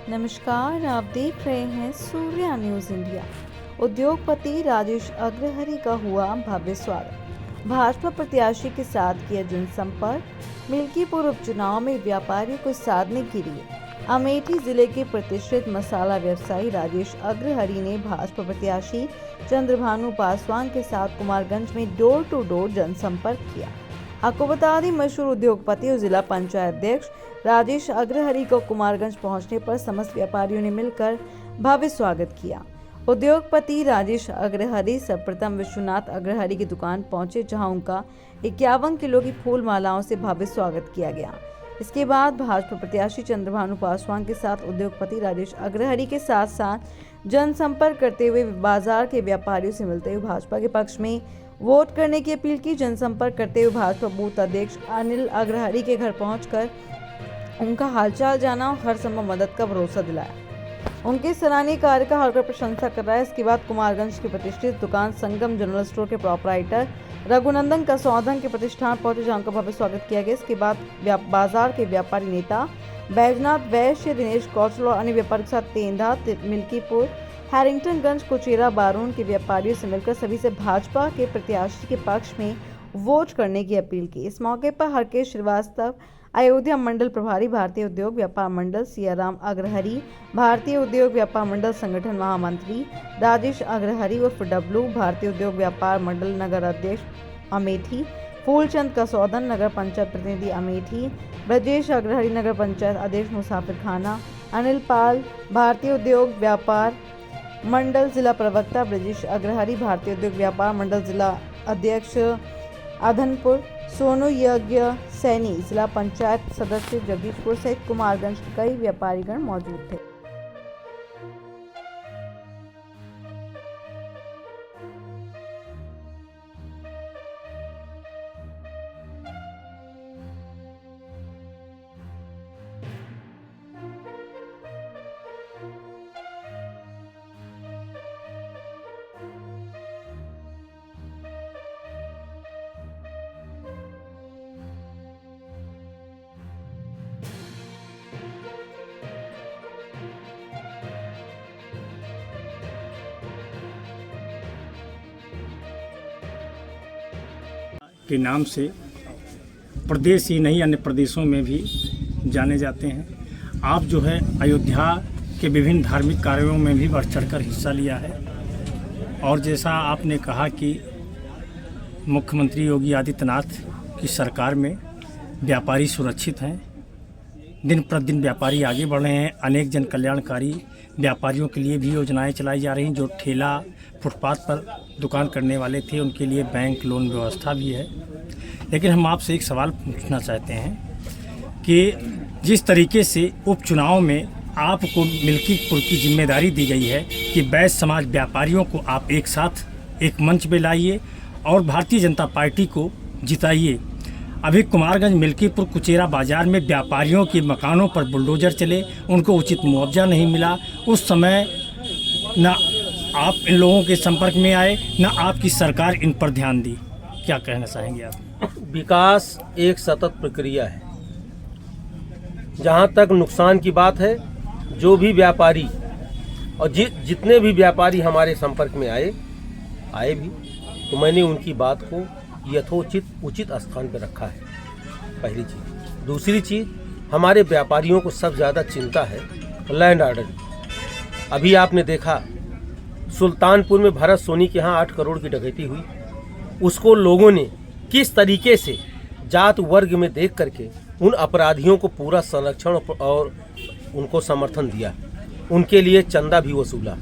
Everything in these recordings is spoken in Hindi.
नमस्कार, आप देख रहे हैं सूर्या न्यूज इंडिया। उद्योगपति राजेश अग्रहरि का हुआ भव्य स्वागत। भाजपा प्रत्याशी के साथ किया जनसंपर्क। मिल्कीपुर उपचुनाव में व्यापारियों को साधने के लिए अमेठी जिले के प्रतिष्ठित मसाला व्यवसायी राजेश अग्रहरि ने भाजपा प्रत्याशी चंद्रभानु पासवान के साथ कुमारगंज में डोर टू डोर जनसंपर्क किया। आपको बता दें, मशहूर उद्योगपति और जिला पंचायत अध्यक्ष राजेश अग्रहरि को कुमारगंज पहुंचने पर समस्त व्यापारियों ने मिलकर भव्य स्वागत किया। उद्योगपति राजेश अग्रहरि सर्वप्रथम विश्वनाथ अग्रहरि की दुकान पहुंचे, जहां उनका 51 किलो की फूल मालाओं से भव्य स्वागत किया गया। इसके बाद भाजपा प्रत्याशी चंद्रभानु पासवान के साथ उद्योगपति राजेश अग्रहरि के साथ साथ जनसंपर्क करते हुए बाजार के व्यापारियों से मिलते हुए भाजपा के पक्ष में वोट करने की अपील की। जनसंपर्क करते हुए भाजपा बूथ अध्यक्ष अनिल अग्रहरि के घर पहुंचकर उनका हालचाल जाना और हर संभव मदद का भरोसा दिलाया। उनके सराहनीय कार्य का हर प्रशंसा कर रहा है। इसके बाद कुमारगंज की प्रतिष्ठित दुकान संगम जनरल स्टोर के प्रोपराइटर रघुनंदन कसौधन के प्रतिष्ठान पहुंचे, जहां उनका भव्य स्वागत किया गया। इसके बाद बाजार के व्यापारी नेता बैजनाथ वैश्य, दिनेश कौशल और अन्य व्यापारियों के साथ तेंदा, मिल्कीपुर, हैरिंगटनगंज, कुचेरा, बारून के व्यापारियों से मिलकर सभी से भाजपा के प्रत्याशी के पक्ष में वोट करने की अपील की। इस मौके पर हरकेश श्रीवास्तव, अयोध्या मंडल प्रभारी, भारतीय उद्योग व्यापार मंडल, सियाराम अग्रहरि, भारतीय उद्योग व्यापार मंडल संगठन महामंत्री राजेश अग्रहरि उर्फ डब्लू, भारतीय उद्योग व्यापार मंडल नगर अध्यक्ष अमेठी, फूलचंद कसौधन, नगर पंचायत प्रतिनिधि अमेठी, ब्रजेश अग्रहरि, नगर पंचायत अध्यक्ष मुसाफिर खाना, अनिल पाल, भारतीय उद्योग व्यापार मंडल जिला प्रवक्ता ब्रजेश अग्रहरि, भारतीय उद्योग व्यापार मंडल जिला अध्यक्ष अधनपुर, सोनू यज्ञ सैनी, जिला पंचायत सदस्य जगदीशपुर सहित कुमारगंज के कई व्यापारीगण मौजूद थे। के नाम से प्रदेश ही नहीं अन्य प्रदेशों में भी जाने जाते हैं। आप जो है अयोध्या के विभिन्न धार्मिक कार्यों में भी बढ़ चढ़कर हिस्सा लिया है और जैसा आपने कहा कि मुख्यमंत्री योगी आदित्यनाथ की सरकार में व्यापारी सुरक्षित हैं, दिन प्रतिदिन व्यापारी आगे बढ़ रहे हैं। अनेक जन कल्याणकारी व्यापारियों के लिए भी योजनाएं चलाई जा रही हैं। जो ठेला फुटपाथ पर दुकान करने वाले थे उनके लिए बैंक लोन व्यवस्था भी है। लेकिन हम आपसे एक सवाल पूछना चाहते हैं कि जिस तरीके से उपचुनाव में आपको मिल्कीपुर की जिम्मेदारी दी गई है कि वैश्य समाज व्यापारियों को आप एक साथ एक मंच पे लाइए और भारतीय जनता पार्टी को जिताइए। अभी कुमारगंज, मिल्कीपुर, कुचेरा बाजार में व्यापारियों के मकानों पर बुलडोजर चले, उनको उचित मुआवजा नहीं मिला। उस समय न आप इन लोगों के संपर्क में आए, न आपकी सरकार इन पर ध्यान दी। क्या कहना चाहेंगे आप? विकास एक सतत प्रक्रिया है। जहाँ तक नुकसान की बात है, जो भी व्यापारी और जितने भी व्यापारी हमारे संपर्क में आए भी, तो मैंने उनकी बात को यथोचित उचित स्थान पर रखा है, पहली चीज़। दूसरी चीज़, हमारे व्यापारियों को सबसे ज़्यादा चिंता है लैंड ऑर्डर की। अभी आपने देखा सुल्तानपुर में भरत सोनी के यहाँ 8 करोड़ की डकैती हुई। उसको लोगों ने किस तरीके से जात वर्ग में देख करके उन अपराधियों को पूरा संरक्षण और उनको समर्थन दिया, उनके लिए चंदा भी वसूला।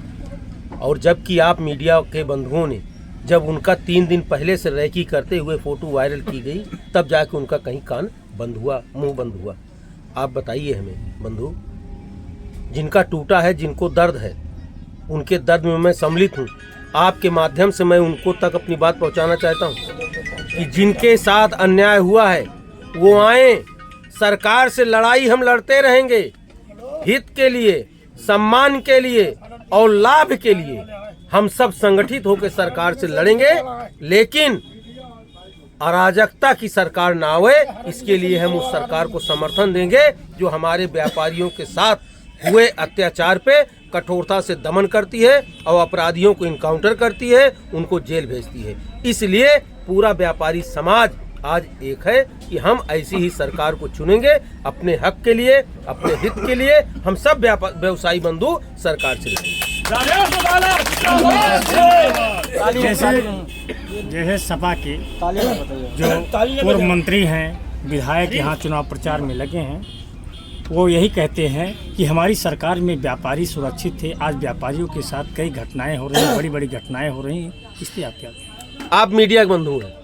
और जबकि आप मीडिया के बंधुओं ने जब उनका 3 दिन पहले से रैकी करते हुए फ़ोटो वायरल की गई, तब जाके उनका कहीं कान बंद हुआ, मुंह बंद हुआ। आप बताइए हमें बंधु, जिनका टूटा है, जिनको दर्द है, उनके दर्द में मैं सम्मिलित हूँ। आपके माध्यम से मैं उनको तक अपनी बात पहुँचाना चाहता हूँ कि जिनके साथ अन्याय हुआ है वो आए, सरकार से लड़ाई हम लड़ते रहेंगे, हित के लिए, सम्मान के लिए और लाभ के लिए हम सब संगठित होकर सरकार से लड़ेंगे। लेकिन अराजकता की सरकार ना आए, इसके लिए हम उस सरकार को समर्थन देंगे जो हमारे व्यापारियों के साथ हुए अत्याचार पे कठोरता से दमन करती है और अपराधियों को इनकाउंटर करती है, उनको जेल भेजती है। इसलिए पूरा व्यापारी समाज आज एक है कि हम ऐसी ही सरकार को चुनेंगे अपने हक के लिए, अपने हित के लिए। हम सब व्यवसायी बंधु सरकार से जैसे सपा के जो पूर्व मंत्री हैं, विधायक यहाँ चुनाव प्रचार में लगे हैं, वो यही कहते हैं कि हमारी सरकार में व्यापारी सुरक्षित थे। आज व्यापारियों के साथ कई घटनाएं हो रही हैं, बड़ी बड़ी घटनाएं हो रही हैं। इसलिए आप क्या कहें? आप मीडिया के बंधु हैं।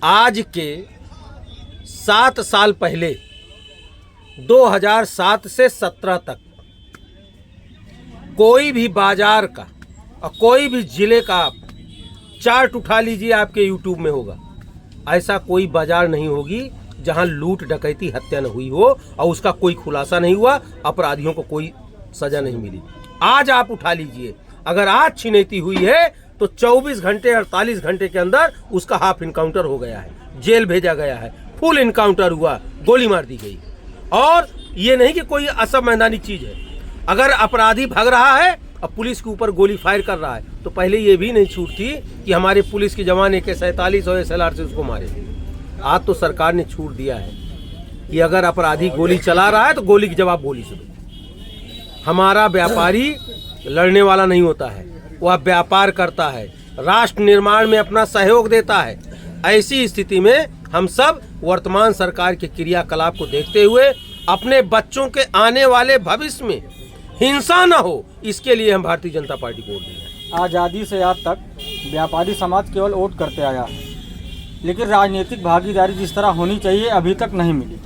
आज के 7 साल पहले 2007 से 17 तक कोई भी बाजार का और कोई भी जिले का आप चार्ट उठा लीजिए, आपके यूट्यूब में होगा। ऐसा कोई बाजार नहीं होगी जहां लूट डकैती हत्या न हुई हो और उसका कोई खुलासा नहीं हुआ, अपराधियों को कोई सजा नहीं मिली। आज आप उठा लीजिए, अगर आज छिनैती हुई है तो 24 घंटे 48 घंटे के अंदर उसका हाफ इनकाउंटर हो गया है, जेल भेजा गया है, फुल इनकाउंटर हुआ, गोली मार दी गई। और ये नहीं कि कोई असंवैधानिक चीज है। अगर अपराधी भाग रहा है और पुलिस के ऊपर गोली फायर कर रहा है तो पहले ये भी नहीं छूट थी कि हमारे पुलिस के जवान AK-47 और SLR से उसको मारे। आज तो सरकार ने छूट दिया है कि अगर अपराधी गोली चला रहा है तो गोली की जवाब गोली से दो। हमारा व्यापारी लड़ने वाला नहीं होता है, वह व्यापार करता है, राष्ट्र निर्माण में अपना सहयोग देता है। ऐसी स्थिति में हम सब वर्तमान सरकार के क्रियाकलाप को देखते हुए अपने बच्चों के आने वाले भविष्य में हिंसा न हो, इसके लिए हम भारतीय जनता पार्टी को वोट देंगे। आज़ादी से आज तक व्यापारी समाज केवल वोट करते आया है, लेकिन राजनीतिक भागीदारी जिस तरह होनी चाहिए अभी तक नहीं मिली।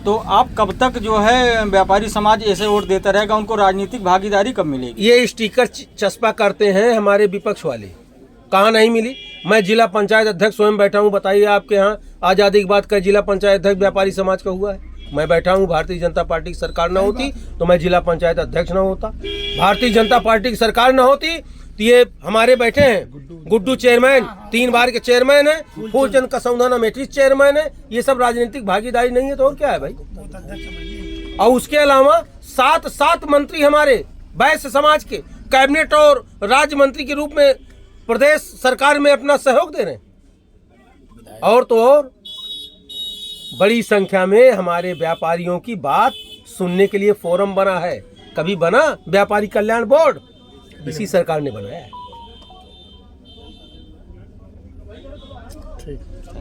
तो आप कब तक जो है व्यापारी समाज ऐसे वोट देता रहेगा, उनको राजनीतिक भागीदारी कब मिलेगी? ये स्टिकर चस्पा करते हैं हमारे विपक्ष वाले। कहाँ नहीं मिली? मैं जिला पंचायत अध्यक्ष स्वयं बैठा हूँ। बताइए आपके यहाँ आज़ादी की बात कर जिला पंचायत अध्यक्ष व्यापारी समाज का हुआ है? मैं बैठा हूँ। भारतीय जनता पार्टी की सरकार न होती तो मैं जिला पंचायत अध्यक्ष न होता। भारतीय जनता पार्टी की सरकार न होती तो ये हमारे बैठे हैं गुड्डू चेयरमैन, 3 बार के चेयरमैन है, फूलचंद कसौंधाना मेट्रिक चेयरमैन है। ये सब राजनीतिक भागीदारी नहीं है तो और क्या है भाई? और उसके अलावा 7 मंत्री हमारे वैश्य समाज के कैबिनेट और राज्य मंत्री के रूप में प्रदेश सरकार में अपना सहयोग दे रहे हैं। और तो और बड़ी संख्या में हमारे व्यापारियों की बात सुनने के लिए फोरम बना है। कभी बना व्यापारी कल्याण बोर्ड? इसी सरकार ने बनाया है।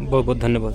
बहुत बहुत धन्यवाद।